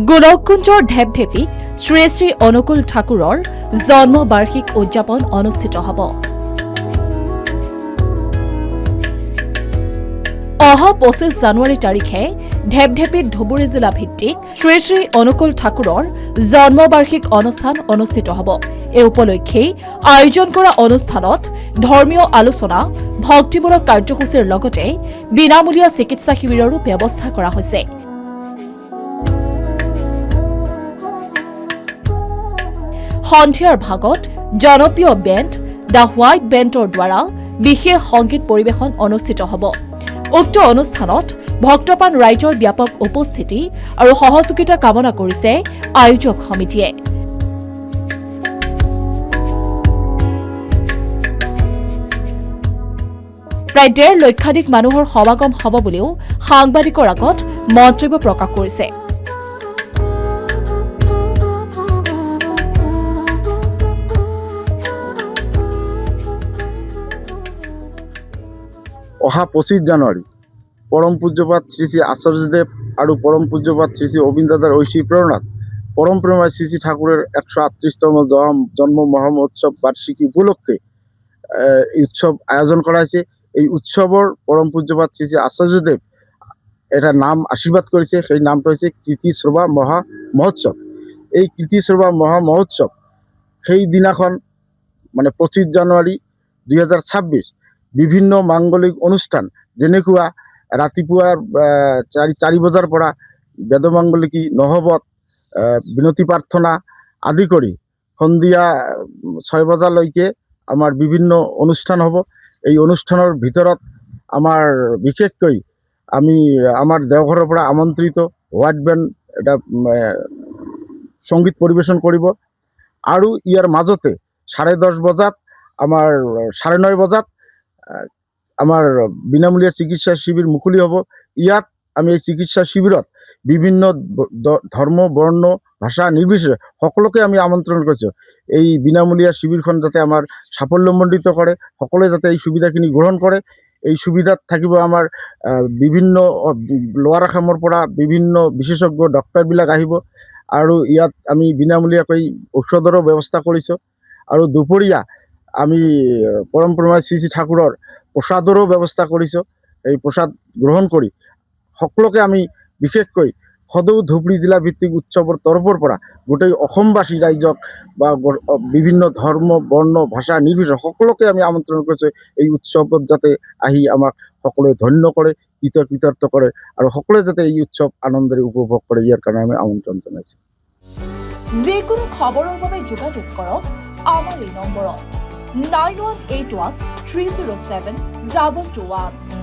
গোলককুঞ্জৰ ঢেপঢেপি শ্ৰী শ্ৰী অনুকূল ঠাকুৰৰ জন্মবাৰ্ষিক উদযাপন অনুষ্ঠিত হ'ব। অহা 25 জানুৱাৰী তাৰিখে ঢেপঢেপিত ধুবুৰী জিলা ভিত্তিক শ্ৰী শ্ৰী অনুকূল ঠাকুৰৰ জন্মবাৰ্ষিক অনুষ্ঠান অনুষ্ঠিত হ'ব। এই উপলক্ষে আয়োজন কৰা অনুষ্ঠানত ধৰ্মীয় আলোচনা, ভক্তিমূলক কাৰ্যসূচীৰ লগতে বিনামূলীয়া চিকিৎসা শিবিৰৰো ব্যৱস্থা কৰা হৈছে। সন্ধিয়াৰ ভাগত জনপ্ৰিয় বেণ্ড দ্য হোৱাইট বেণ্ডৰ দ্বাৰা বিশেষ সংগীত পৰিৱেশন অনুষ্ঠিত হ'ব। উক্ত অনুষ্ঠানত ভক্তপ্ৰাণ ৰাইজৰ ব্যাপক উপস্থিতি আৰু সহযোগিতা কামনা কৰিছে আয়োজক সমিতিয়ে। প্ৰায় 1.5 লক্ষাধিক মানুহৰ সমাগম হ'ব বুলিও সাংবাদিকৰ আগত মন্তব্য প্ৰকাশ কৰিছে। অহা 25 জানুৱাৰী পৰম পূজ্যপাত শ্ৰী শ্ৰী আচাৰ্যদেৱ আৰু পৰম পূজ্যপাত শ্ৰী শ্ৰী অবিন দাদাৰ ঐশী প্ৰেৰণাত পৰম প্ৰেমায় শ্ৰী শ্ৰী ঠাকুৰেৰ 138তম জন্ম মহামহোৎসৱ বাৰ্ষিকী উপলক্ষে এই উৎসৱ আয়োজন কৰা হয়েছে। এই উৎসৱৰ পৰম পূজ্যপাত শ্ৰী শ্ৰী আচাৰ্যদেৱ এটা নাম আশীৰ্বাদ কৰেছে, সেই নামটা হচ্ছে কীৰ্তি শ্ৰৱা মহা মহোৎসৱ। এই কীৰ্তি শ্ৰৱা মহা মহোৎসৱ সেই দিনাখন মানে 25 জানুৱাৰী 2026 বিভিন্ন মাংগলিক অনুষ্ঠান যেনেকুৱা ৰাতিপুৱাৰ 4 বজাৰ পৰা বেদমাংগলিকী, নহবত, বিনতি প্ৰাৰ্থনা আদি কৰি সন্ধিয়া 6 বজালৈকে আমাৰ বিভিন্ন অনুষ্ঠান হ'ব। এই অনুষ্ঠানৰ ভিতৰত আমাৰ বিশেষকৈ আমাৰ দেওঘৰৰ পৰা আমন্ত্ৰিত হোৱাইট বেণ্ড এটা সংগীত পৰিৱেশন কৰিব আৰু ইয়াৰ মাজতে 10:30 বজাত আমাৰ 9:30 বজাত আমাৰ বিনামূলীয়া চিকিৎসা শিবিৰ মুকলি হ'ব। ইয়াত আমি এই চিকিৎসা শিবিৰত বিভিন্ন ধৰ্ম, বৰ্ণ, ভাষা নিৰ্বিশেষে সকলোকে আমি আমন্ত্ৰণ কৰিছোঁ। এই বিনামূলীয়া শিবিৰখন যাতে আমাৰ সাফল্যমণ্ডিত কৰে, সকলোৱে যাতে এই সুবিধাখিনি গ্ৰহণ কৰে। এই সুবিধাত থাকিব আমাৰ বিভিন্ন লোৱাৰ আসামৰ পৰা বিভিন্ন বিশেষজ্ঞ ডক্টৰবিলাক আহিব আৰু ইয়াত আমি বিনামূলীয়াকৈ ঔষধৰো ব্যৱস্থা কৰিছোঁ আৰু দুপৰীয়া আমি পৰম প্ৰেমায় শ্ৰী শ্ৰী ঠাকুৰৰ প্ৰসাদৰো ব্যৱস্থা কৰিছোঁ। এই প্ৰসাদ গ্ৰহণ কৰি সকলোকে আমি বিশেষকৈ সদৌ ধুবুৰী জিলা ভিত্তিক উৎসৱৰ তৰফৰ পৰা গোটেই অসমবাসী ৰাইজক বা বিভিন্ন ধৰ্ম, বৰ্ণ, ভাষা নিৰ্বিশেষে সকলোকে আমি আমন্ত্ৰণ কৰিছোঁ। এই উৎসৱত যাতে আহি আমাক সকলোৱে ধন্য কৰে, কৃতাৰ্থ কৰে আৰু সকলোৱে যাতে এই উৎসৱ আনন্দেৰে উপভোগ কৰে, ইয়াৰ কাৰণে আমি আমন্ত্ৰণ জনাইছোঁ। যিকোনো খবৰৰ বাবে যোগাযোগ কৰক আমাৰ এই নম্বৰত 9181 307 221।